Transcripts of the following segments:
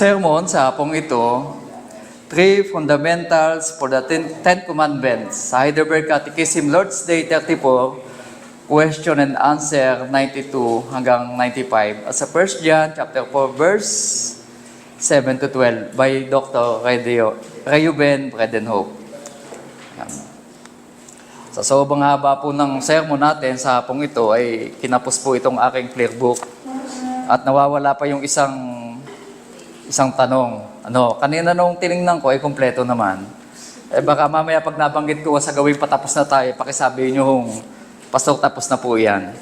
Sermon sa hapong ito, Three Fundamentals for the Ten Commandments sa Heidelberg Catechism, Lord's Day 34, question and answer 92 hanggang 95. At sa 1 John chapter 4, verse 7 to 12 by Dr. Reuben Bredenhope. Sa sobrang haba po ng sermon natin sa hapong ito ay kinapos po itong aking clear book at nawawala pa yung isang tanong. Kanina nung tinignan ko ay kumpleto naman. Baka mamaya pag nabanggit ko sa gawing patapos na tayo, pakisabi nyo Pastor, tapos na po yan.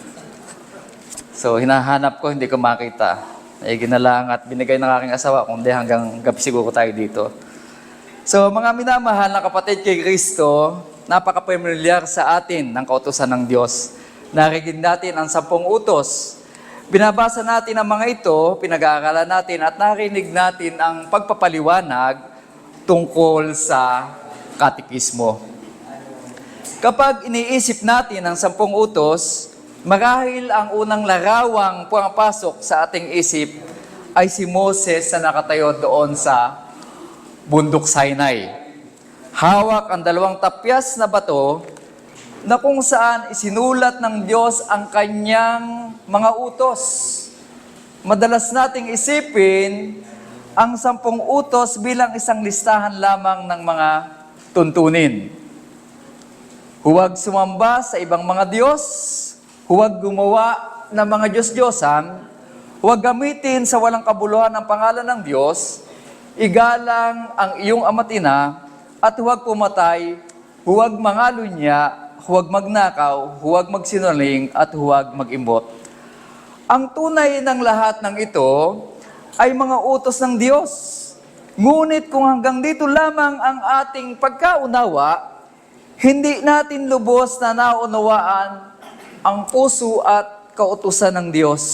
So, hinahanap ko, hindi ko makita. Ginalang at binigay ng aking asawa, kundi hanggang gabi siguro tayo dito. So, mga minamahal na kapatid kay Kristo, napaka-familiar sa atin ng kautusan ng Diyos. Narinig natin ang 10 utos. Binabasa natin ang mga ito, pinag-aaralan natin at narinig natin ang pagpapaliwanag tungkol sa katekismo. Kapag iniisip natin ang 10 utos, marahil ang unang larawang pumapasok sa ating isip ay si Moses na nakatayo doon sa bundok Sinai. Hawak ang 2 tapyas na bato na kung saan isinulat ng Diyos ang kanyang mga utos. Madalas nating isipin ang 10 utos bilang isang listahan lamang ng mga tuntunin. Huwag sumamba sa ibang mga Diyos, huwag gumawa ng mga Diyos-Diyosan, huwag gamitin sa walang kabuluhan ang pangalan ng Diyos, igalang ang iyong ama't ina, at huwag pumatay, huwag mangalunya, huwag magnakaw, huwag magsinungaling, at huwag mag-imbot. Ang tunay ng lahat ng ito ay mga utos ng Diyos. Ngunit kung hanggang dito lamang ang ating pagkaunawa, hindi natin lubos na naunawaan ang puso at kautusan ng Diyos.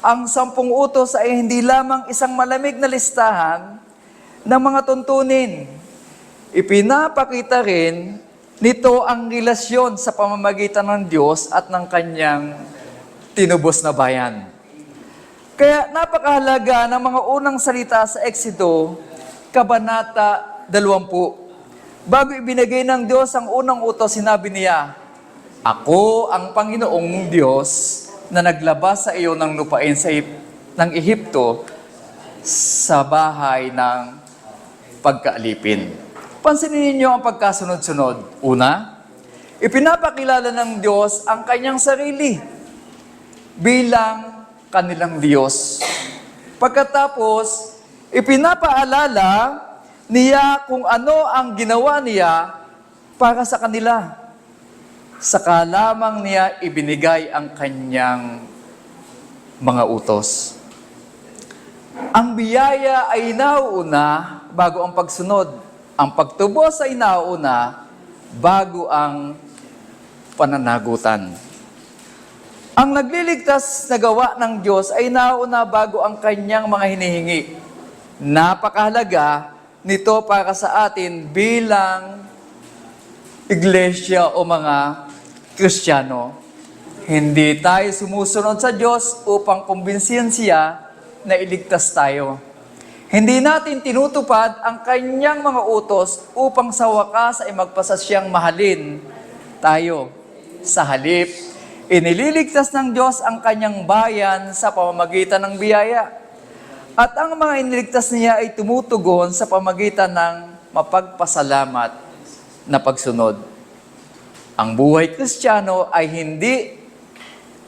Ang 10 utos ay hindi lamang isang malamig na listahan ng mga tuntunin. Ipinapakita rin nito ang relasyon sa pamamagitan ng Diyos at ng kanyang tinubos na bayan. Kaya napakahalaga ng mga unang salita sa Exodo, Kabanata 20. Bago ibinigay ng Diyos ang unang utos, sinabi niya, "Ako ang Panginoong Diyos na naglabas sa iyo ng lupain ng Ehipto sa bahay ng pagkaalipin." Pansinin ninyo ang pagkasunod-sunod. Una, ipinapakilala ng Diyos ang kanyang sarili bilang kanilang Diyos. Pagkatapos, ipinapaalala niya kung ano ang ginawa niya para sa kanila. Saka lamang niya ibinigay ang kanyang mga utos. Ang biyaya ay nauuna bago ang pagsunod. Ang pagtubos ay nauna bago ang pananagutan. Ang nagliligtas na gawa ng Diyos ay nauna bago ang kanyang mga hinihingi. Napakahalaga nito para sa atin bilang iglesia o mga Kristiyano. Hindi tayo sumusunod sa Diyos upang kumbinsihin siya na iligtas tayo. Hindi natin tinutupad ang kanyang mga utos upang sa wakas ay magpasa siyang mahalin tayo. Sa halip, inililigtas ng Diyos ang kanyang bayan sa pamamagitan ng biyaya. At ang mga iniligtas niya ay tumutugon sa pamamagitan ng mapagpasalamat na pagsunod. Ang buhay Kristiyano ay hindi,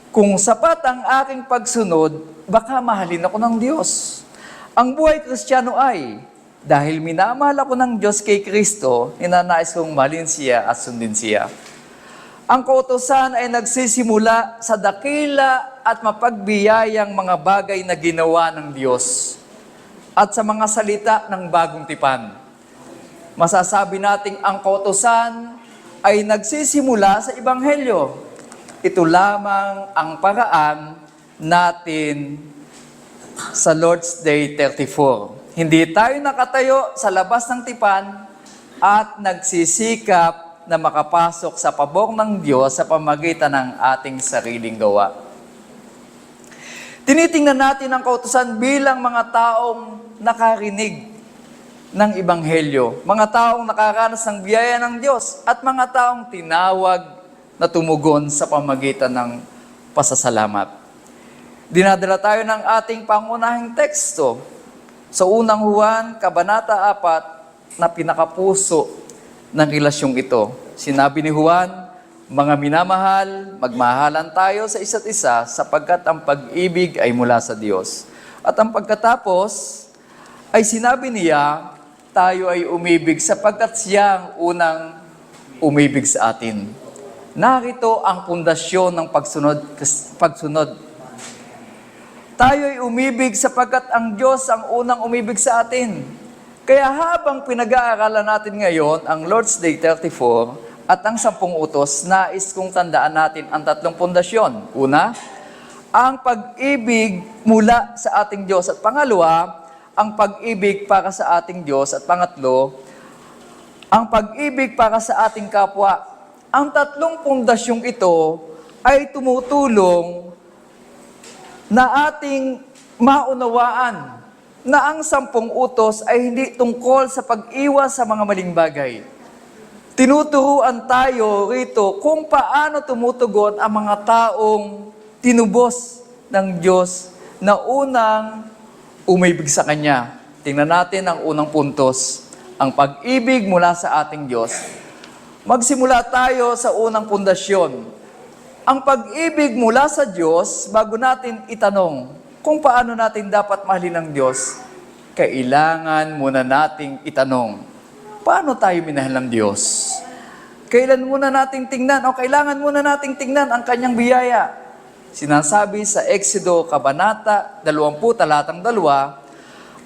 kung sapat ang aking pagsunod, baka mahalin ako ng Diyos. Ang buhay Kristiyano ay, dahil minamahal ako ng Diyos kay Kristo, ninanais kong mahalin siya at sundin siya. Ang kautusan ay nagsisimula sa dakila at mapagbiyayang mga bagay na ginawa ng Diyos at sa mga salita ng bagong tipan. Masasabi nating ang kautusan ay nagsisimula sa Ebanghelyo. Ito lamang ang paraan natin sa Lord's Day 34. Hindi tayo nakatayo sa labas ng tipan at nagsisikap na makapasok sa pabor ng Diyos sa pamamagitan ng ating sariling gawa. Tinitingnan natin ang kautusan bilang mga taong nakarinig ng Ebanghelyo, mga taong nakaranas ng biyaya ng Diyos, at mga taong tinawag na tumugon sa pamagitan ng pasasalamat. Dinadala tayo ng ating pangunahing teksto sa unang Juan, Kabanata 4, na pinakapuso ng relasyong ito. Sinabi ni Juan, "Mga minamahal, magmahalan tayo sa isa't isa sapagkat ang pag-ibig ay mula sa Diyos." At ang pagkatapos ay sinabi niya, tayo ay umibig sapagkat siya ang unang umibig sa atin. Narito ang pundasyon ng pagsunod. Tayo ay umibig sapagkat ang Diyos ang unang umibig sa atin. Kaya habang pinag-aaralan natin ngayon ang Lord's Day 34, at ang 10 utos, nais kong tandaan natin ang 3 pundasyon. Una, ang pag-ibig mula sa ating Diyos. At pangalawa, ang pag-ibig para sa ating Diyos. At pangatlo, ang pag-ibig para sa ating kapwa. Ang 3 pundasyong ito ay tumutulong na ating maunawaan na ang 10 utos ay hindi tungkol sa pag-iwas sa mga maling bagay. Tinuturuan tayo rito kung paano tumutugon ang mga taong tinubos ng Diyos na unang umibig sa Kanya. Tingnan natin ang unang puntos, ang pag-ibig mula sa ating Diyos. Magsimula tayo sa unang pundasyon. Ang pag-ibig mula sa Diyos, bago natin itanong kung paano natin dapat mahalin ang Diyos, kailangan muna nating itanong, paano tayo minahal ng Diyos? Kailan muna nating tingnan o kailangan muna nating tingnan ang Kanyang biyaya? Sinasabi sa Exodo Kabanata 20, talatang 2,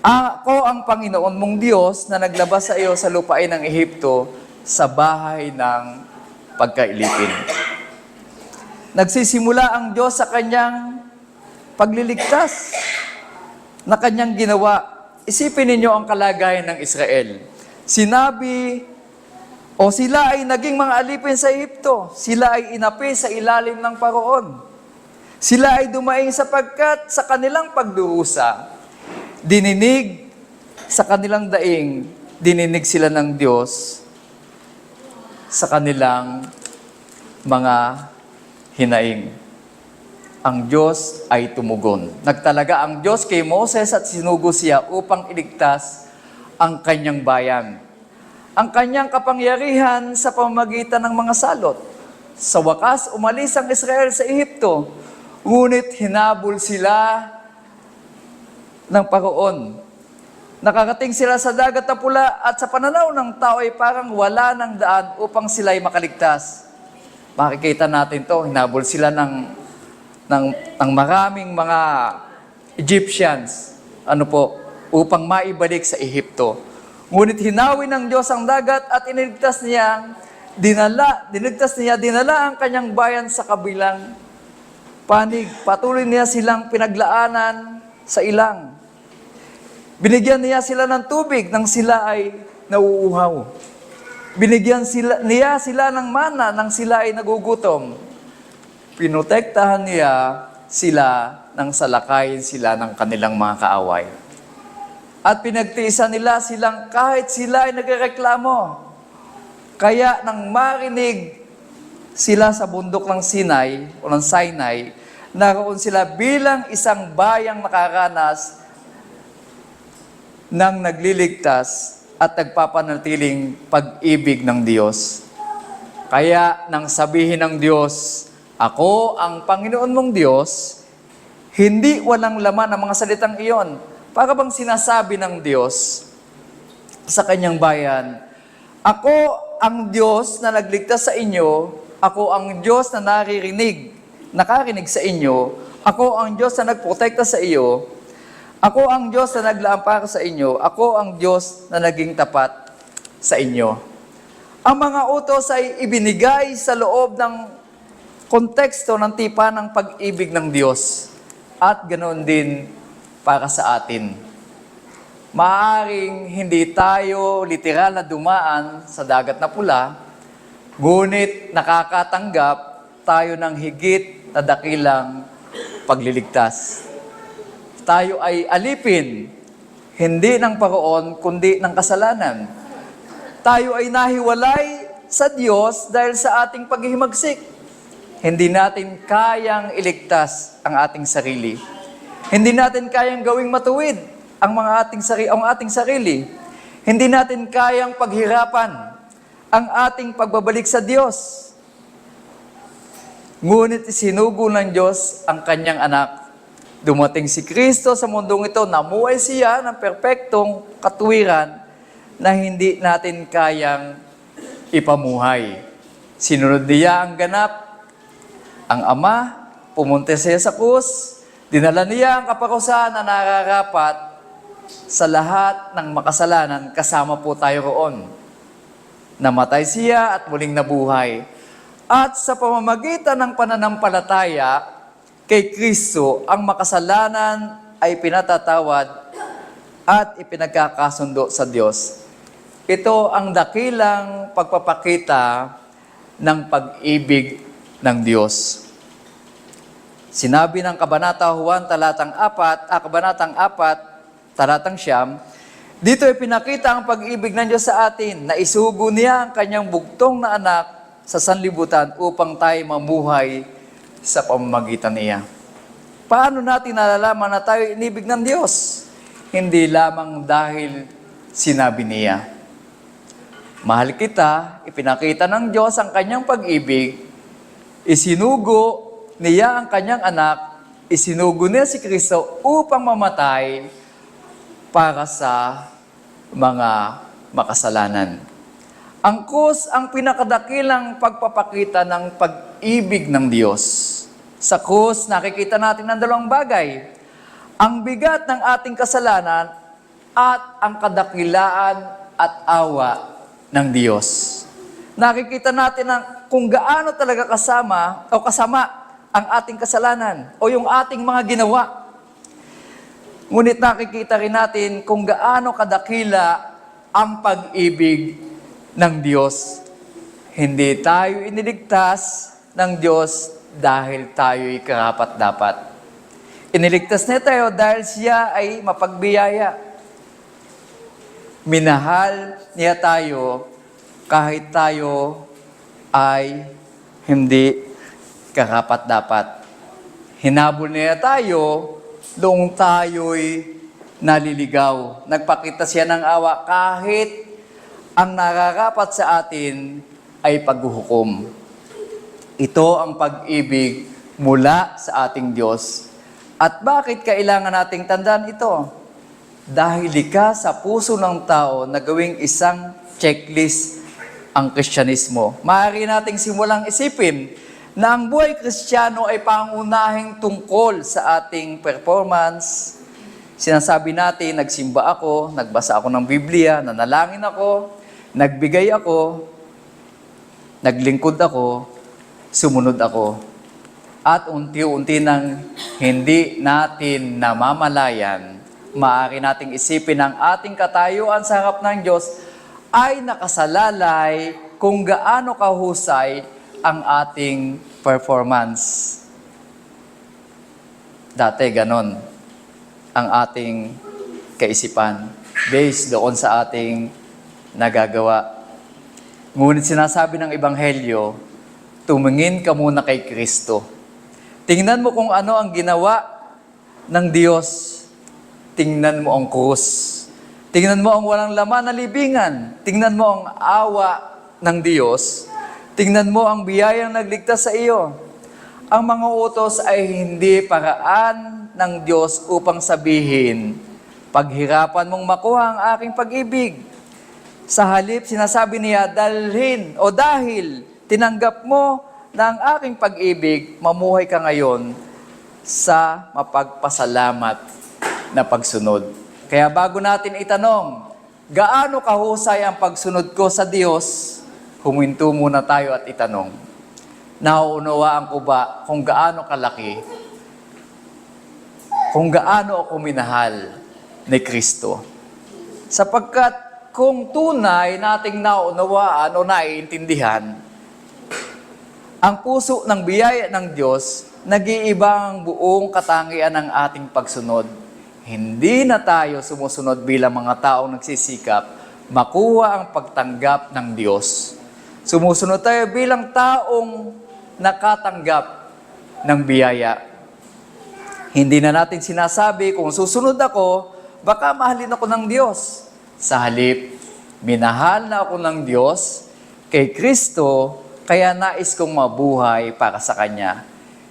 "Ako ang Panginoon mong Diyos na naglabas sa iyo sa lupain ng Ehipto sa bahay ng pagkailipin." Nagsisimula ang Diyos sa Kanyang pagliligtas na Kanyang ginawa. Isipin ninyo ang kalagayan ng Israel. Sila ay naging mga alipin sa Ehipto. Sila ay inapi sa ilalim ng Paraon. Sila ay dumaing sapagkat sa kanilang pagdurusa, dininig sa kanilang daing, dininig sila ng Diyos sa kanilang mga hinaing. Ang Diyos ay tumugon. Nagtalaga ang Diyos kay Moses at sinugo siya upang iligtas ang kanyang bayan. Ang kanyang kapangyarihan sa pamamagitan ng mga salot. Sa wakas, umalis ang Israel sa Ehipto, ngunit hinabol sila ng Paraon. Nakarating sila sa dagat na pula at sa pananaw ng tao ay parang wala ng daan upang sila ay makaligtas. Makikita natin to, hinabol sila ng maraming mga Egyptians, upang maibalik sa Ehipto. Ngunit hinawi ng Diyos ang dagat at iniligtas niya, dinala ang kanyang bayan sa kabilang panig. Patuloy niya silang pinaglaanan sa ilang. Binigyan niya sila ng tubig nang sila ay nauuhaw. Binigyan niya sila ng mana nang sila ay nagugutom. Pinotektahan niya sila nang salakayin sila ng kanilang mga kaaway. At pinagtiisan nila silang kahit sila ay nagreklamo. Kaya nang marinig sila sa bundok ng Sinai o ng Sinai, naroon sila bilang isang bayang nakaranas ng nagliligtas at nagpapanatiling pag-ibig ng Diyos. Kaya nang sabihin ng Diyos, "Ako ang Panginoon mong Diyos," hindi walang laman ang mga salitang iyon. Para bang sinasabi ng Diyos sa kanyang bayan, "Ako ang Diyos na nagligtas sa inyo, ako ang Diyos na nakarinig sa inyo, ako ang Diyos na nagprotekta sa iyo, ako ang Diyos na naglaan para sa inyo, ako ang Diyos na naging tapat sa inyo." Ang mga utos ay ibinigay sa loob ng konteksto ng tipa ng pag-ibig ng Diyos at ganoon din para sa atin. Maaring hindi tayo literal na dumaan sa dagat na pula, ngunit nakakatanggap tayo ng higit na dakilang pagliligtas. tayo ay alipin, hindi ng paroon, kundi ng kasalanan. Tayo ay nahiwalay sa Diyos dahil sa ating paghihimagsik. Hindi natin kayang iligtas ang ating sarili. Hindi natin kayang gawing matuwid ang ating sarili. Hindi natin kayang paghirapan ang ating pagbabalik sa Diyos. Ngunit isinugo ng Diyos ang kanyang anak. Dumating si Kristo sa mundong ito, namuhay siya ng perpektong katuwiran na hindi natin kayang ipamuhay. Sinunod niya ang ganap, ang Ama, pumunta siya sa krus, dinala niya ang kaparusahan na nararapat sa lahat ng makasalanan, kasama po tayo roon. Namatay siya at muling nabuhay. At sa pamamagitan ng pananampalataya kay Kristo, ang makasalanan ay pinatatawad at ipinagkakasundo sa Diyos. Ito ang dakilang pagpapakita ng pag-ibig ng Diyos. Sinabi ng Kabanata Juan, Kabanatang 4, talatang 9, dito ay pinakita ang pag-ibig ng Diyos sa atin, na isugo niya ang kanyang bugtong na anak sa sanlibutan upang tayo mamuhay sa pamamagitan niya. Paano natin nalalaman na tayo inibig ng Diyos? Hindi lamang dahil sinabi niya, mahal kita, ipinakita ng Diyos ang kanyang pag-ibig, isinugo niya ang kanyang anak, isinugo niya si Kristo upang mamatay para sa mga makasalanan. Ang krus ang pinakadakilang pagpapakita ng pag-ibig ng Diyos. Sa krus, nakikita natin ng dalawang bagay. Ang bigat ng ating kasalanan at ang kadakilaan at awa ng Diyos. Nakikita natin kung gaano talaga kasama ang ating kasalanan o yung ating mga ginawa. Ngunit nakikita rin natin kung gaano kadakila ang pag-ibig ng Diyos. Hindi tayo iniligtas ng Diyos dahil tayo'y karapat-dapat. Iniligtas niya tayo dahil siya ay mapagbiyaya. Minahal niya tayo kahit tayo ay hindi karapat-dapat. Hinabol niya tayo noong tayo'y naliligaw. Nagpakita siya ng awa kahit ang nararapat sa atin ay paghuhukom. Ito ang pag-ibig mula sa ating Diyos. At bakit kailangan nating tandaan ito? Dahil likha sa puso ng tao na gawing isang checklist ang Kristyanismo. Maaari nating simulang isipin na ang buhay Kristiyano ay pangunahing tungkol sa ating performance. Sinasabi natin, nagsimba ako, nagbasa ako ng Biblia, nanalangin ako, nagbigay ako, naglingkod ako, sumunod ako. At unti-unti nang hindi natin namamalayan, maaari nating isipin ang ating katayuan sa harap ng Diyos ay nakasalalay kung gaano kahusay ang ating performance. Dati ganon ang ating kaisipan based doon sa ating nagagawa. Ngunit sinasabi ng Ebanghelyo, tumingin ka muna kay Kristo. Tingnan mo kung ano ang ginawa ng Diyos. Tingnan mo ang krus. Tingnan mo ang walang laman na libingan. Tingnan mo ang awa ng Diyos. Tingnan mo ang biyayang nagligtas sa iyo. Ang mga utos ay hindi paraan ng Diyos upang sabihin, paghirapan mong makuha ang aking pag-ibig. Sa halip, sinasabi niya, dahil tinanggap mo na ang aking pag-ibig, mamuhay ka ngayon sa mapagpasalamat na pagsunod. Kaya bago natin itanong, gaano kahusay ang pagsunod ko sa Diyos, huminto muna tayo at itanong, nauunawaan ko ba kung gaano kalaki, kung gaano ako minahal ni Kristo? Sapagkat kung tunay nating naunawaan o naiintindihan, ang puso ng biyaya ng Diyos, nag-iiba ang buong katangian ng ating pagsunod. hindi na tayo sumusunod bilang mga taong nagsisikap makuha ang pagtanggap ng Diyos. Sumusunod tayo bilang taong nakatanggap ng biyaya. Hindi na natin sinasabi kung susunod ako, baka mahalin ako ng Diyos. Sa halip, minahal na ako ng Diyos kay Kristo, kaya nais kong mabuhay para sa Kanya.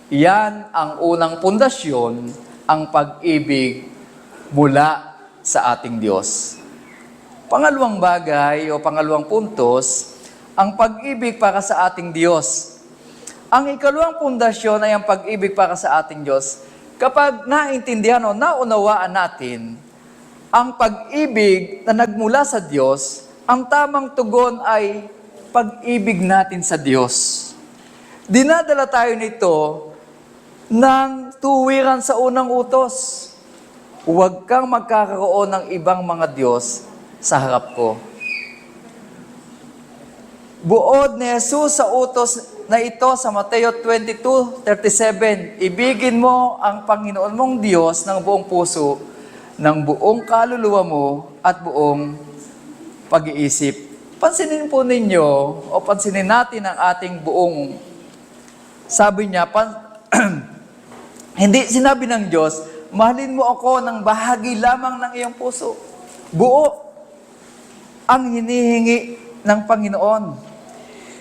Yan ang unang pundasyon, ang pag-ibig mula sa ating Diyos. Pangalawang bagay o pangalawang puntos, ang pag-ibig para sa ating Diyos. Ang ikalawang pundasyon ay ang pag-ibig para sa ating Diyos. Kapag naintindihan o naunawaan natin ang pag-ibig na nagmula sa Diyos, ang tamang tugon ay pag-ibig natin sa Diyos. Dinadala tayo nito ng tuwiran sa unang utos. Huwag kang magkakaroon ng ibang mga Diyos sa harap ko. Buod ni Jesus sa utos na ito sa Mateo 22:37, ibigin mo ang Panginoon mong Diyos ng buong puso, ng buong kaluluwa mo at buong pag-iisip. Pansinin po ninyo o pansinin natin ang ating buong, sabi niya, hindi sinabi ng Diyos, mahalin mo ako ng bahagi lamang ng iyong puso. Buo ang hinihingi ng Panginoon.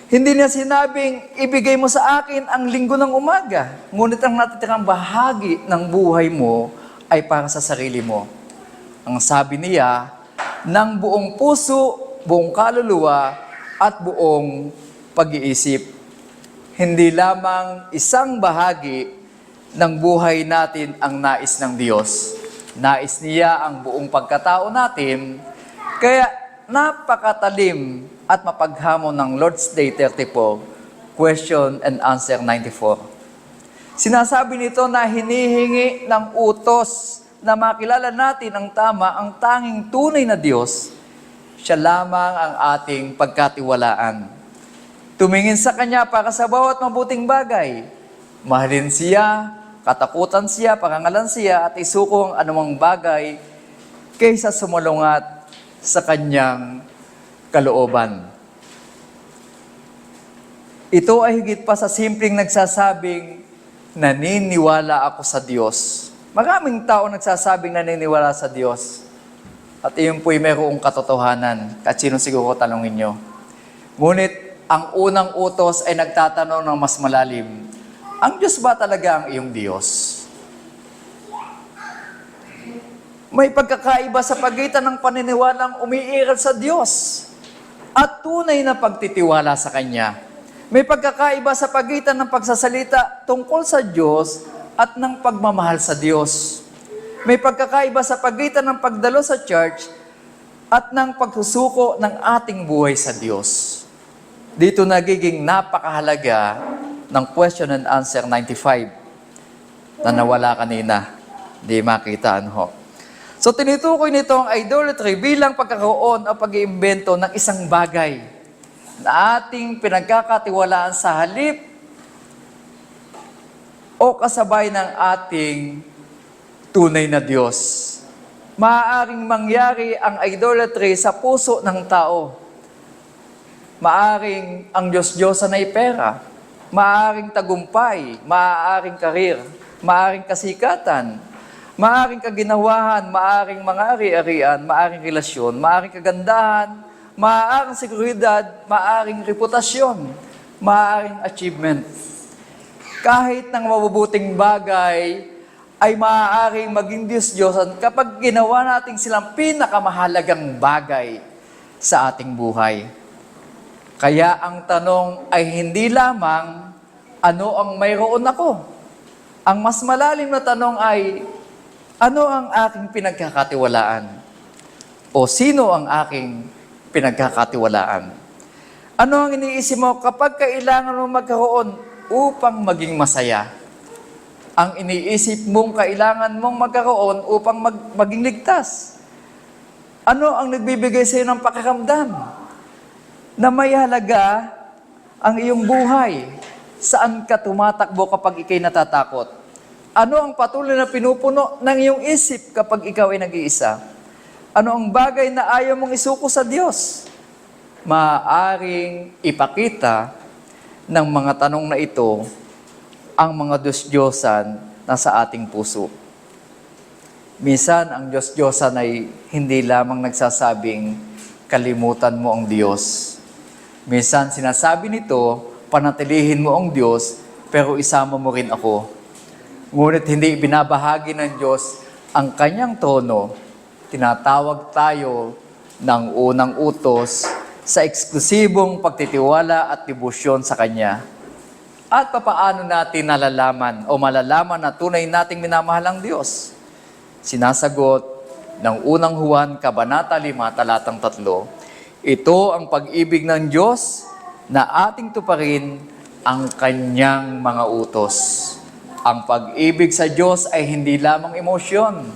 Hindi niya sinabing, ibigay mo sa akin ang linggo ng umaga. Ngunit ang natitirang bahagi ng buhay mo ay para sa sarili mo. Ang sabi niya, ng buong puso, buong kaluluwa, at buong pag-iisip. Hindi lamang isang bahagi ng buhay natin ang nais ng Diyos. Nais niya ang buong pagkatao natin, kaya napakatalim at mapaghamon ng Lord's Day 34, question and answer 94. Sinasabi nito na hinihingi ng utos na makilala natin ang tama, ang tanging tunay na Diyos. Siya lamang ang ating pagkatiwalaan. Tumingin sa Kanya para sa bawat mabuting bagay. Mahalin siya, katakutan siya, parangalan siya, at isuko ang anumang bagay kaysa sumalungat sa Kanyang kalooban. Ito ay higit pa sa simpleng nagsasabing, naniniwala ako sa Diyos. Maraming tao nagsasabing naniniwala sa Diyos. At iyon po'y mayroong katotohanan. At sino siguro tanongin nyo. Ngunit, ang unang utos ay nagtatanong ng mas malalim, ang Diyos ba talaga ang iyong Diyos? May pagkakaiba sa pagitan ng paniniwalang umiiral sa Diyos at tunay na pagtitiwala sa Kanya. May pagkakaiba sa pagitan ng pagsasalita tungkol sa Diyos at ng pagmamahal sa Diyos. May pagkakaiba sa pagitan ng pagdalo sa church at ng pagsusuko ng ating buhay sa Diyos. Dito nagiging napakahalaga ng question and answer 95 na nawala kanina. Di makita ano. So tinutukoy nito ang idolatry bilang pagkakaroon o pag-iimbento ng isang bagay na ating pinagkakatiwalaan sa halip o kasabay ng ating tunay na Diyos. Maaaring mangyari ang idolatry sa puso ng tao. Maaaring ang Diyos-Diyosan ay pera. Maaaring tagumpay, maaaring karir, maaaring kasikatan, maaaring kaginawahan, maaaring mga ari-arian, maaaring relasyon, maaaring kagandahan, maaaring seguridad, maaaring reputasyon, maaaring achievement. Kahit ng mabubuting bagay ay maaaring maging Diyos-Diyosan kapag ginawa natin silang pinakamahalagang bagay sa ating buhay. Kaya ang tanong ay hindi lamang, ano ang mayroon ako? Ang mas malalim na tanong ay, ano ang aking pinagkakatiwalaan? O sino ang aking pinagkakatiwalaan? Ano ang iniisip mo kapag kailangan mo magkaroon upang maging masaya? Ang iniisip mong kailangan mong magkaroon upang maging ligtas? Ano ang nagbibigay sa iyo ng pakiramdam na may halaga ang iyong buhay? Saan ka tumatakbo kapag ikay natatakot? Ano ang patuloy na pinupuno ng iyong isip kapag ikaw ay nag-iisa? Ano ang bagay na ayaw mong isuko sa Diyos? Maaaring ipakita ng mga tanong na ito ang mga Diyos-Diyosan na sa ating puso. Minsan, ang Diyos-Diyosan ay hindi lamang nagsasabing, kalimutan mo ang Diyos. Minsan, sinasabi nito, panatilihin mo ang Diyos, pero isama mo rin ako. Ngunit hindi binabahagi ng Diyos ang kanyang tono. Tinatawag tayo ng unang utos sa eksklusibong pagtitiwala at debosyon sa Kanya. At papaano natin nalalaman o malalaman na tunay nating minamahal ang Diyos? Sinasagot ng unang Juan, Kabanata 5, Talatang 3, ito ang pag-ibig ng Diyos na ating tuparin ang Kanyang mga utos. Ang pag-ibig sa Diyos ay hindi lamang emosyon.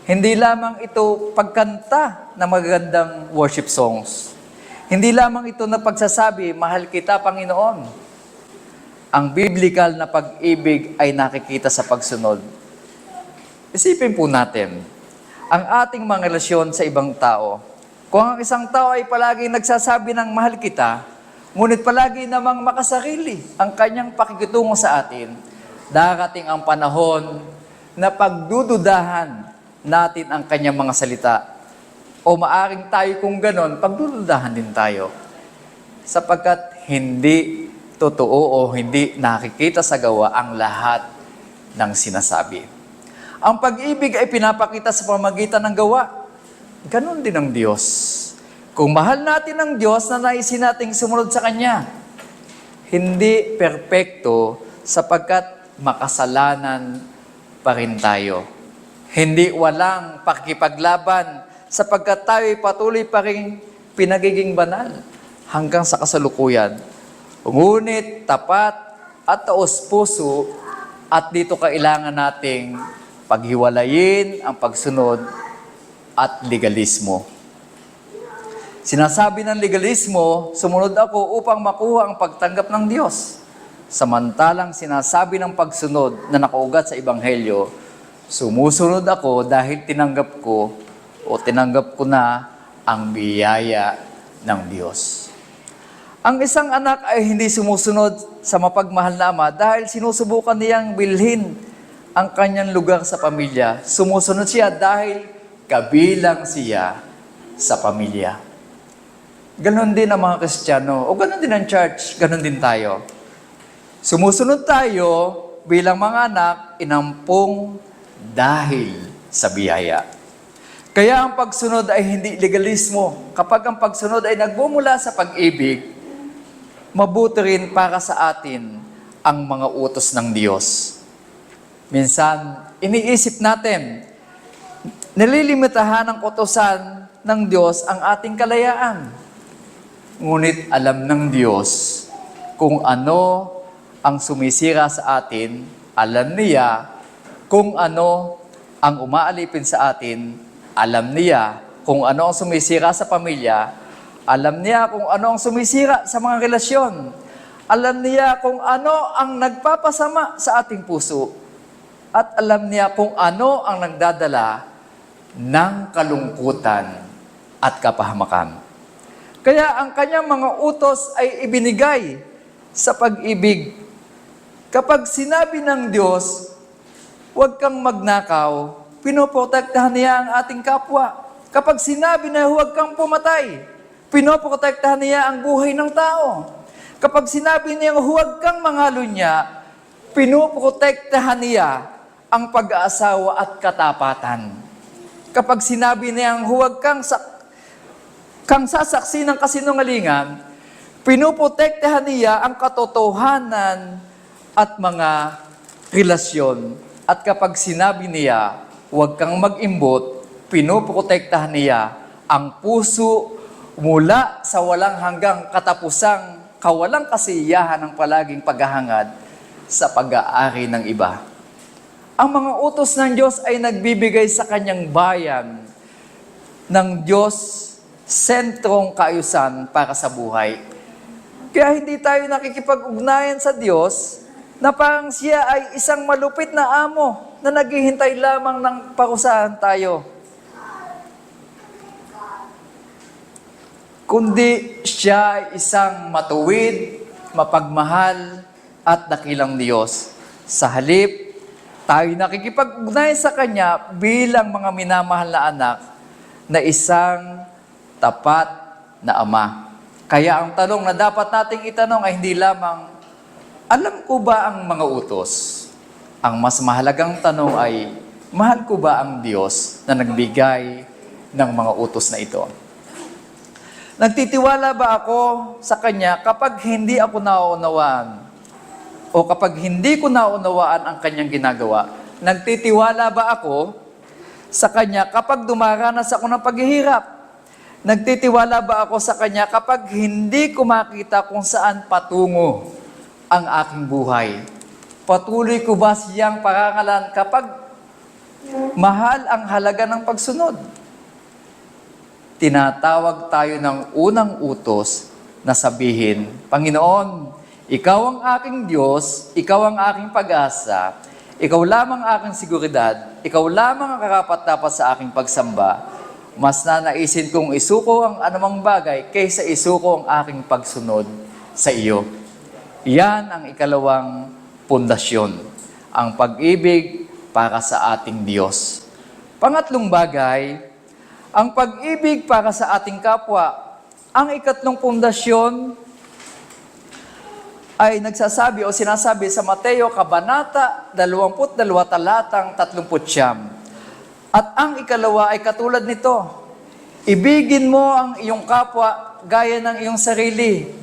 Hindi lamang ito pagkanta ng magagandang worship songs. Hindi lamang ito na pagsasabi, mahal kita, Panginoon. Ang biblical na pag-ibig ay nakikita sa pagsunod. Isipin po natin, ang ating mga relasyon sa ibang tao. Kung ang isang tao ay palagi nagsasabi ng mahal kita, ngunit palagi namang makasarili ang kanyang pakikitungo sa atin, darating ang panahon na pagdududahan natin ang kanyang mga salita. O maaring tayo kung ganon, pagdududahan din tayo. Sapagkat hindi totoo o hindi nakikita sa gawa ang lahat ng sinasabi. Ang pag-ibig ay pinapakita sa pamamagitan ng gawa. Ganon din ang Diyos. Kung mahal natin ang Diyos na naisin nating sumunod sa Kanya, hindi perpekto sapagkat makasalanan pa rin tayo. Hindi walang pakikipaglaban sapagkat tayo ay patuloy pa rin pinagiging banal hanggang sa kasalukuyan. Ngunit tapat at taos-puso at dito kailangan nating paghiwalayin ang pagsunod at legalismo. Sinasabi ng legalismo, sumunod ako upang makuha ang pagtanggap ng Diyos. Samantalang sinasabi ng pagsunod na nakaugat sa Ebanghelyo, sumusunod ako dahil tinanggap ko na ang biyaya ng Diyos. Ang isang anak ay hindi sumusunod sa mapagmahal na ama dahil sinusubukan niyang bilhin ang kanyang lugar sa pamilya. Sumusunod siya dahil kabilang siya sa pamilya. Ganon din ang mga Kristiyano, o ganon din ang church, ganon din tayo. Sumusunod tayo bilang mga anak, inampung dahil sa biyaya. Kaya ang pagsunod ay hindi legalismo. Kapag ang pagsunod ay nagmumula sa pag-ibig, mabuti rin para sa atin ang mga utos ng Diyos. Minsan, iniisip natin, nililimitahan ng utosan ng Diyos ang ating kalayaan. Ngunit alam ng Diyos kung ano ang sumisira sa atin, alam niya kung ano ang umaalipin sa atin, alam niya kung ano ang sumisira sa pamilya, alam niya kung ano ang sumisira sa mga relasyon, alam niya kung ano ang nagpapasama sa ating puso, at alam niya kung ano ang nagdadala ng kalungkutan at kapahamakan. Kaya ang kanyang mga utos ay ibinigay sa pag-ibig. Kapag sinabi ng Diyos, huwag kang magnakaw, pinoprotektahan niya ang ating kapwa. Kapag sinabi na huwag kang pumatay, pinoprotektahan niya ang buhay ng tao. Kapag sinabi niya huwag kang mangalunya, pinoprotektahan niya ang pag-aasawa at katapatan. Kapag sinabi niya huwag kang sasaksi ng kasinungalingan, pinoprotektahan niya ang katotohanan at mga relasyon. At kapag sinabi niya, huwag kang mag-imbot, pinoprotektahan niya ang puso mula sa walang hanggang katapusang kawalang kasiyahan ng palaging paghahangad sa pag-aari ng iba. Ang mga utos ng Diyos ay nagbibigay sa kanyang bayan ng Diyos sentrong kaayusan para sa buhay. Kaya hindi tayo nakikipag-ugnayan sa Diyos na parang siya ay isang malupit na amo na naghihintay lamang ng parusahan tayo. Kundi siya ay isang matuwid, mapagmahal, at dakilang Diyos. Sa halip, tayo nakikipag-ugnay sa Kanya bilang mga minamahal na anak na isang tapat na Ama. Kaya ang tanong na dapat nating itanong ay hindi lamang, alam ko ba ang mga utos? Ang mas mahalagang tanong ay, mahal ko ba ang Diyos na nagbigay ng mga utos na ito? Nagtitiwala ba ako sa Kanya kapag hindi ako nauunawaan? O kapag hindi ko naunawaan ang Kanyang ginagawa? Nagtitiwala ba ako sa Kanya kapag dumaranas ako ng paghihirap? Nagtitiwala ba ako sa Kanya kapag hindi ko makita kung saan patungo ang aking buhay? Patuloy ko ba siyang parangalan kapag mahal ang halaga ng pagsunod? Tinatawag tayo ng unang utos na sabihin, Panginoon, Ikaw ang aking Diyos, Ikaw ang aking pag-asa, Ikaw lamang aking seguridad, Ikaw lamang ang karapat-dapat sa aking pagsamba. Mas nanaisin kong isuko ang anumang bagay kaysa isuko ang aking pagsunod sa iyo. Yan ang ikalawang pundasyon, ang pag-ibig para sa ating Diyos. Pangatlong bagay, ang pag-ibig para sa ating kapwa. Ang ikatlong pundasyon ay nagsasabi o sinasabi sa Mateo Kabanata 22, talatang 39. At ang ikalawa ay katulad nito, ibigin mo ang iyong kapwa gaya ng iyong sarili.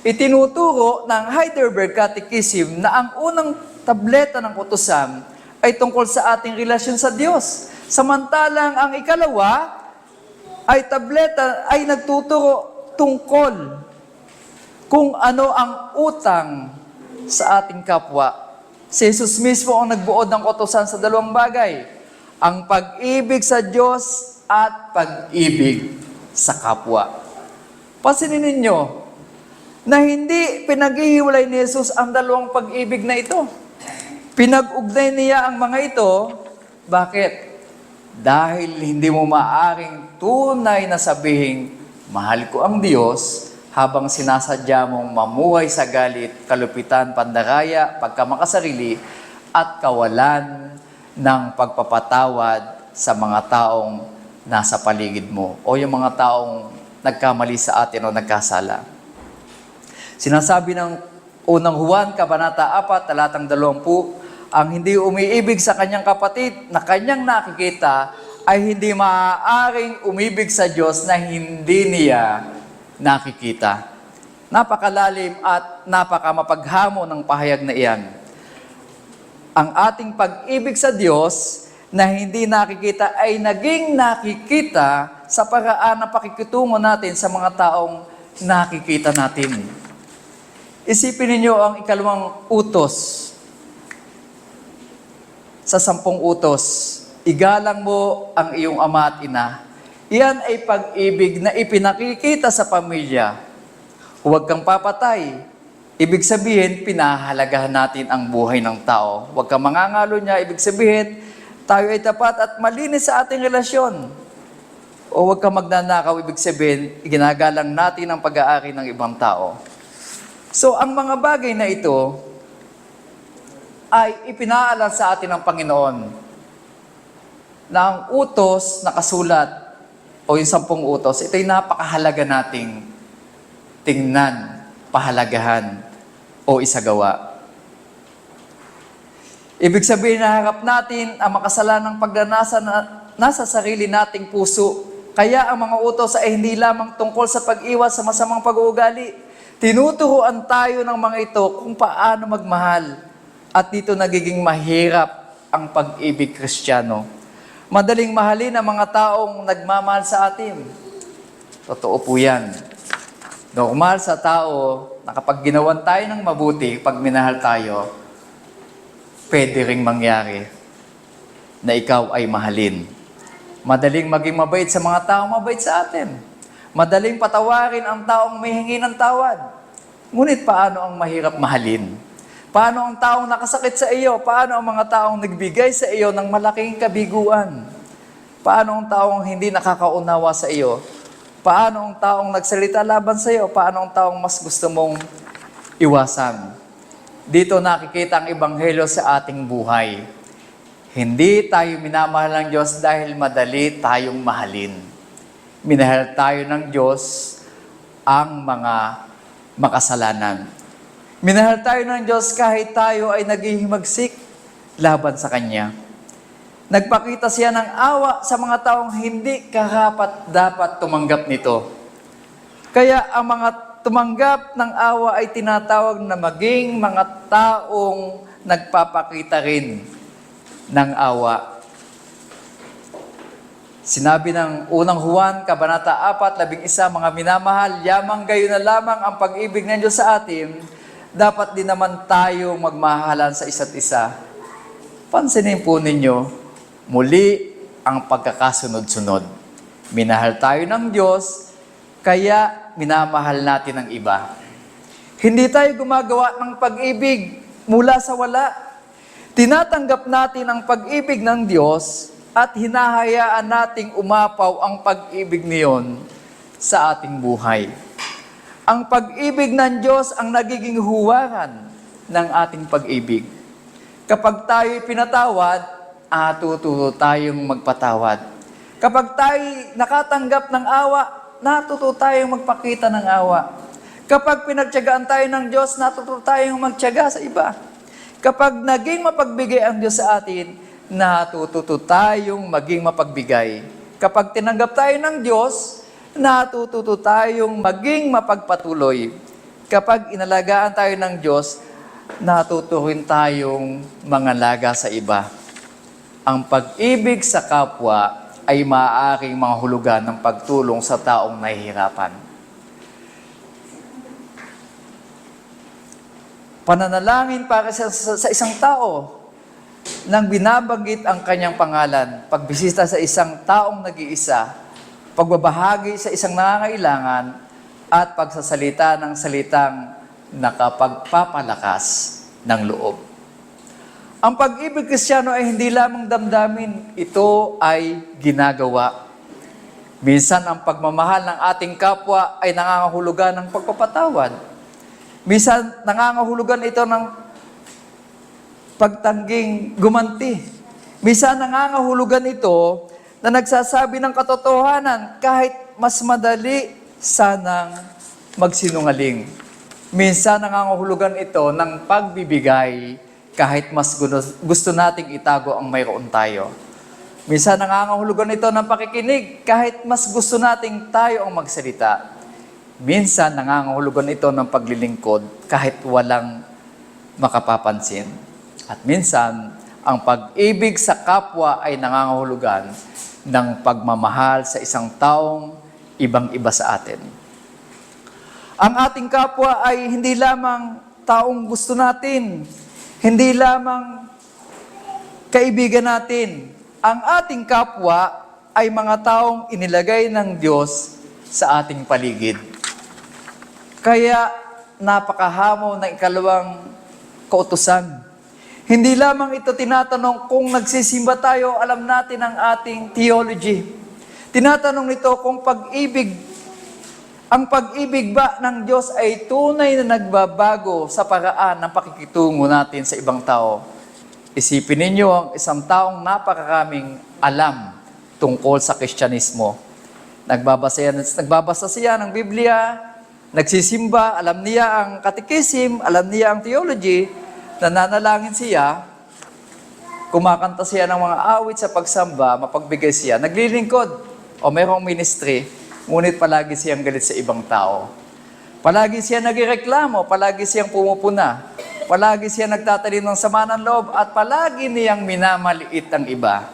Itinuturo ng Heidelberg Catechism na ang unang tableta ng utusan ay tungkol sa ating relasyon sa Diyos. Samantalang ang ikalawa ay tableta ay nagtuturo tungkol kung ano ang utang sa ating kapwa. Si Jesus mismo ang nagbuod ng utusan sa dalawang bagay, ang pag-ibig sa Diyos at pag-ibig sa kapwa. Pansinin ninyo na hindi pinaghihiwalay ni Jesus ang dalawang pag-ibig na ito. Pinag-ugnay niya ang mga ito. Bakit? Dahil hindi mo maaring tunay na sabihin, mahal ko ang Diyos, habang sinasadya mong mamuhay sa galit, kalupitan, pandaraya, pagkamakasarili, at kawalan ng pagpapatawad sa mga taong nasa paligid mo o yung mga taong nagkamali sa atin o nagkasala. Sinasabi ng unang Juan, Kabanata 4, talatang 20, ang hindi umiibig sa kanyang kapatid na kanyang nakikita ay hindi maaaring umibig sa Diyos na hindi niya nakikita. Napakalalim at napakamapaghamon ng pahayag na iyan. Ang ating pag-ibig sa Diyos na hindi nakikita ay naging nakikita sa paraan ng pakikitungo natin sa mga taong nakikita natin. Isipin ninyo ang ikalawang utos sa 10 utos. Igalang mo ang iyong ama at ina. Iyan ay pag-ibig na ipinakikita sa pamilya. Huwag kang papatay. Ibig sabihin, pinahalagahan natin ang buhay ng tao. Huwag kang mangangalo niya. Ibig sabihin, tayo ay tapat at malinis sa ating relasyon. O huwag kang magnanakaw. Ibig sabihin, ginagalang natin ang pag-aari ng ibang tao. So, ang mga bagay na ito ay ipinaalam sa atin ng Panginoon na ang utos na kasulat o yung 10 utos, ito'y napakahalaga nating tingnan, pahalagahan, o isagawa. Ibig sabihin na harap natin ang makasalanang pagdanasa na nasa sarili nating puso. Kaya ang mga utos ay hindi lamang tungkol sa pag-iwas sa masamang pag-uugali. Tinuturuan tayo ng mga ito kung paano magmahal. At dito nagiging mahirap ang pag-ibig Kristiyano. Madaling mahalin ang mga taong nagmamahal sa atin. Totoo po yan. Normal sa tao na kapag ginawan tayo ng mabuti, pag minahal tayo, pwede ring mangyari na ikaw ay mahalin. Madaling maging mabait sa mga taong mabait sa atin. Madaling patawarin ang taong may hingi ng tawad. Ngunit paano ang mahirap mahalin? Paano ang taong nakasakit sa iyo? Paano ang mga taong nagbigay sa iyo ng malaking kabiguan? Paano ang taong hindi nakakaunawa sa iyo? Paano ang taong nagsalita laban sa iyo? Paano ang taong mas gusto mong iwasan? Dito nakikita ang ebanghelyo sa ating buhay. Hindi tayo minamahal ng Diyos dahil madali tayong mahalin. Minahal tayo ng Diyos ang mga makasalanan. Minahal tayo ng Diyos kahit tayo ay naghihimagsik laban sa Kanya. Nagpakita siya ng awa sa mga taong hindi dapat tumanggap nito. Kaya ang mga tumanggap ng awa ay tinatawag na maging mga taong nagpapakita rin ng awa. Sinabi ng unang Juan, Kabanata 4:11, mga minamahal, yamang gayon na lamang ang pag-ibig ng Diyos sa atin, dapat din naman tayo magmahalan sa isa't isa. Pansinin po ninyo, muli ang pagkakasunod-sunod. Minahal tayo ng Diyos, kaya minamahal natin ang iba. Hindi tayo gumagawa ng pag-ibig mula sa wala. Tinatanggap natin ang pag-ibig ng Diyos at hinahayaan nating umapaw ang pag-ibig niyon sa ating buhay. Ang pag-ibig ng Diyos ang nagiging huwaran ng ating pag-ibig. Kapag tayo pinatawad, tututo tayong magpatawad. Kapag tayo nakatanggap ng awa, natuto tayong magpakita ng awa. Kapag pinagtiyagaan tayo ng Diyos, natuto tayong magtiyaga sa iba. Kapag naging mapagbigay ang Diyos sa atin, natututo tayong maging mapagbigay. Kapag tinanggap tayo ng Diyos, natututo tayong maging mapagpatuloy. Kapag inalagaan tayo ng Diyos, natuto rin tayong mangalaga sa iba. Ang pag-ibig sa kapwa ay maaaring mga hulugan ng pagtulong sa taong nahihirapan. Pananalangin para sa isang tao nang binabanggit ang kanyang pangalan, pagbisita sa isang taong nag-iisa, pagbabahagi sa isang nangangailangan, at pagsasalita ng salitang nakapagpapalakas ng loob. Ang pag-ibig Kristiyano ay hindi lamang damdamin, ito ay ginagawa. Minsan ang pagmamahal ng ating kapwa ay nangangahulugan ng pagpapatawad. Minsan nangangahulugan ito ng pagtangging gumanti. Minsan nangangahulugan ito na nagsasabi ng katotohanan kahit mas madali sanang magsinungaling. Minsan nangangahulugan ito ng pagbibigay kahit mas gusto nating itago ang mayroon tayo. Minsan nangangahulugan ito ng pakikinig kahit mas gusto nating tayo ang magsalita. Minsan nangangahulugan ito ng paglilingkod kahit walang makapapansin. At minsan, ang pag-ibig sa kapwa ay nangangahulugan ng pagmamahal sa isang taong ibang-iba sa atin. Ang ating kapwa ay hindi lamang taong gusto natin, hindi lamang kaibigan natin. Ang ating kapwa ay mga taong inilagay ng Diyos sa ating paligid. Kaya napakahamo ng ikalawang kautusan. Hindi lamang ito tinatanong kung nagsisimba tayo, alam natin ang ating theology. Tinatanong nito kung ang pag-ibig ba ng Diyos ay tunay na nagbabago sa paraan ng pakikitungo natin sa ibang tao. Isipin ninyo ang isang taong napakaraming alam tungkol sa Kristyanismo. Nagbabasa siya ng Biblia, nagsisimba, alam niya ang katikisim, alam niya ang theology, nananalangin siya, kumakanta siya ng mga awit sa pagsamba, mapagbigay siya, naglilingkod o mayroong ministry, ngunit palagi siyang galit sa ibang tao. Palagi siya nagreklamo, palagi siyang pumupuna, palagi siya nagtatanim ng sama ng loob, at palagi niyang minamaliit ang iba.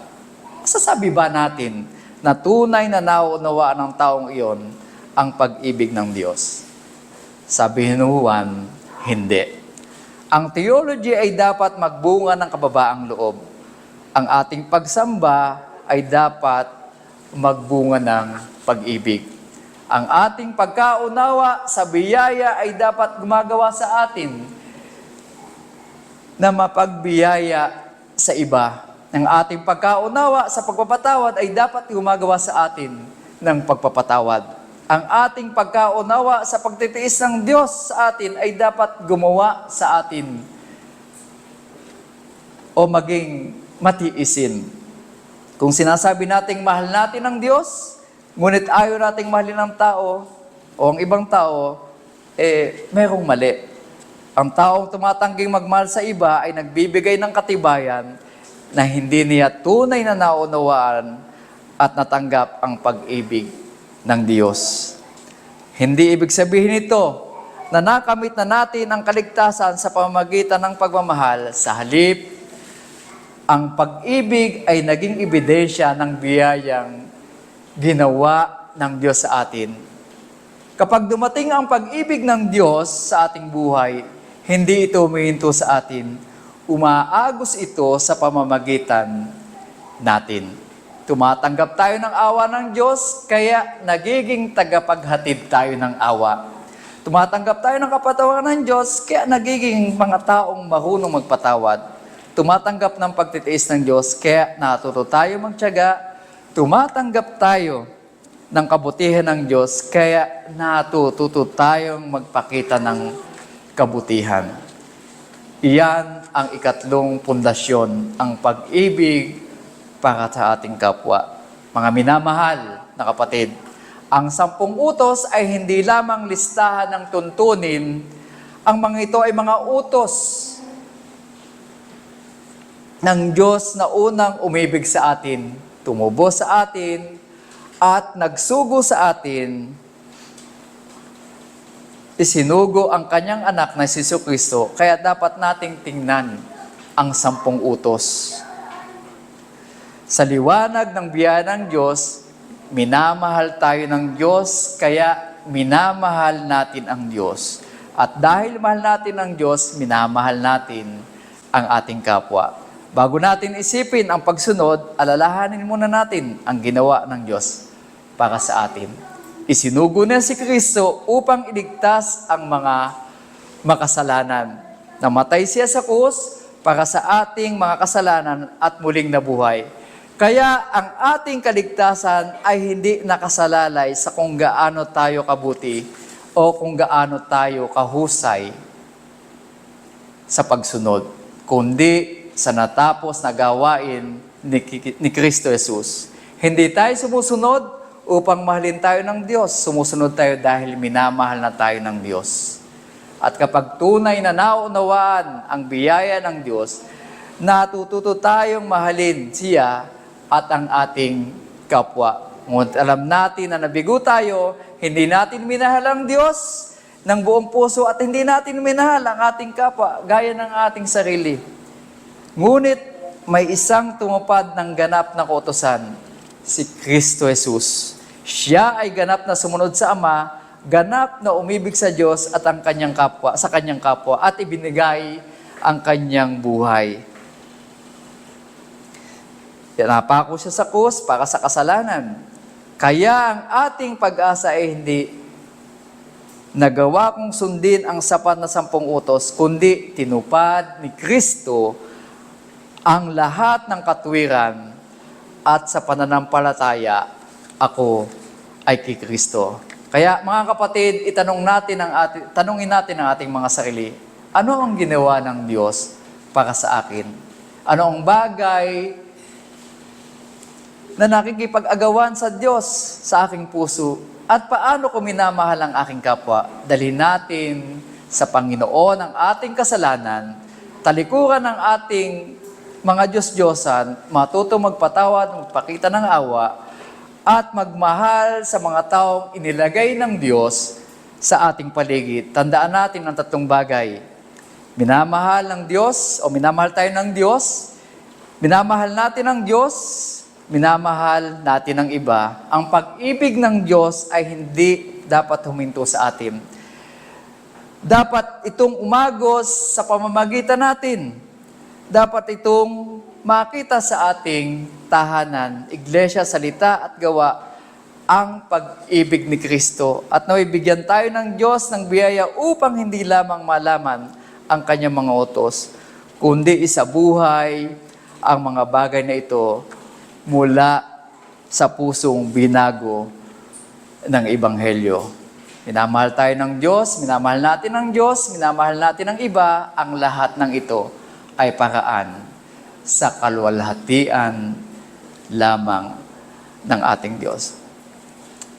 Masasabi ba natin na tunay na nauunawaan ng taong iyon ang pag-ibig ng Diyos? Sabi ni Juan, hindi. Ang theology ay dapat magbunga ng kababaang loob. Ang ating pagsamba ay dapat magbunga ng pag-ibig. Ang ating pagkaunawa sa biyaya ay dapat gumagawa sa atin na mapagbiyaya sa iba. Ang ating pagkaunawa sa pagpapatawad ay dapat gumagawa sa atin ng pagpapatawad. Ang ating pagkaunawa sa pagtitiis ng Diyos sa atin ay dapat gumawa sa atin o maging matiisin. Kung sinasabi nating mahal natin ang Diyos, ngunit ayaw nating mahalin ang tao o ang ibang tao, merong mali. Ang taong tumatangging magmahal sa iba ay nagbibigay ng katibayan na hindi niya tunay na naunawaan at natanggap ang pag-ibig ng Diyos. Hindi ibig sabihin ito na nakamit na natin ang kaligtasan sa pamamagitan ng pagmamahal. Sa halip, ang pag-ibig ay naging ebidensya ng biyayang ginawa ng Diyos sa atin. Kapag dumating ang pag-ibig ng Diyos sa ating buhay, hindi ito humihinto sa atin. Umaagos ito sa pamamagitan natin. Tumatanggap tayo ng awa ng Diyos, kaya nagiging tagapaghatid tayo ng awa. Tumatanggap tayo ng kapatawaran ng Diyos, kaya nagiging mga taong marunong magpatawad. Tumatanggap ng pagtitiis ng Diyos, kaya natuto tayo magtiyaga. Tumatanggap tayo ng kabutihan ng Diyos, kaya natututo tayong magpakita ng kabutihan. Iyan ang ikatlong pundasyon, ang pag-ibig para sa ating kapwa. Mga minamahal na kapatid, ang 10 utos ay hindi lamang listahan ng tuntunin. Ang mga ito ay mga utos ng Diyos na unang umibig sa atin, tumubo sa atin, at nagsugo sa atin. Isinugo ang kanyang anak na si Jesucristo, kaya dapat nating tingnan ang 10 utos. Sa liwanag ng biyaya ng Diyos, minamahal tayo ng Diyos, kaya minamahal natin ang Diyos. At dahil mahal natin ang Diyos, minamahal natin ang ating kapwa. Bago natin isipin ang pagsunod, alalahanin muna natin ang ginawa ng Diyos para sa atin. Isinugo niya si Kristo upang iligtas ang mga makasalanan. Namatay siya sa krus para sa ating mga kasalanan at muling nabuhay. Kaya ang ating kaligtasan ay hindi nakasalalay sa kung gaano tayo kabuti o kung gaano tayo kahusay sa pagsunod, kundi sa natapos na gawain ni Kristo Jesus. Hindi tayo sumusunod upang mahalin tayo ng Diyos. Sumusunod tayo dahil minamahal na tayo ng Diyos. At kapag tunay na naunawaan ang biyaya ng Diyos, natututo tayong mahalin siya at ang ating kapwa. Ngunit alam natin na nabigo tayo, hindi natin minahal ang Diyos ng buong puso at hindi natin minahal ang ating kapwa gaya ng ating sarili. Ngunit may isang tumupad ng ganap na kautusan, si Kristo Jesus. Siya ay ganap na sumunod sa Ama, ganap na umibig sa Diyos at ang kanyang kapwa, sa kanyang kapwa at ibinigay ang kanyang buhay. Napako siya sa krus para sa kasalanan. Kaya ang ating pag-asa ay hindi nagawa kong sundin ang sapat na 10 utos, kundi tinupad ni Kristo ang lahat ng katwiran at sa pananampalataya ako ay kay Kristo. Kaya mga kapatid, tanungin natin ang ating mga sarili, ano ang ginawa ng Diyos para sa akin? Ano ang bagay na nakikipag-agawan sa Diyos sa aking puso? At paano ko minamahal ang aking kapwa? Dalhin natin sa Panginoon ang ating kasalanan, talikuran ng ating mga Diyos-Diyosan, matuto magpatawad, magpakita ng awa, at magmahal sa mga taong inilagay ng Diyos sa ating paligid. Tandaan natin ang 3 bagay. Minamahal ng Diyos o minamahal tayo ng Diyos, minamahal natin ang Diyos, minamahal natin ang iba. Ang pag-ibig ng Diyos ay hindi dapat huminto sa atin. Dapat itong umagos sa pamamagitan natin. Dapat itong makita sa ating tahanan, iglesia, salita at gawa, ang pag-ibig ni Kristo. At naway bigyan tayo ng Diyos ng biyaya upang hindi lamang malaman ang kanyang mga utos, kundi isabuhay ang mga bagay na ito mula sa pusong binago ng Ebanghelyo. Minamahal tayo ng Diyos, minamahal natin ng Diyos, minamahal natin ng iba, ang lahat ng ito ay paraan sa kaluwalhatian lamang ng ating Diyos.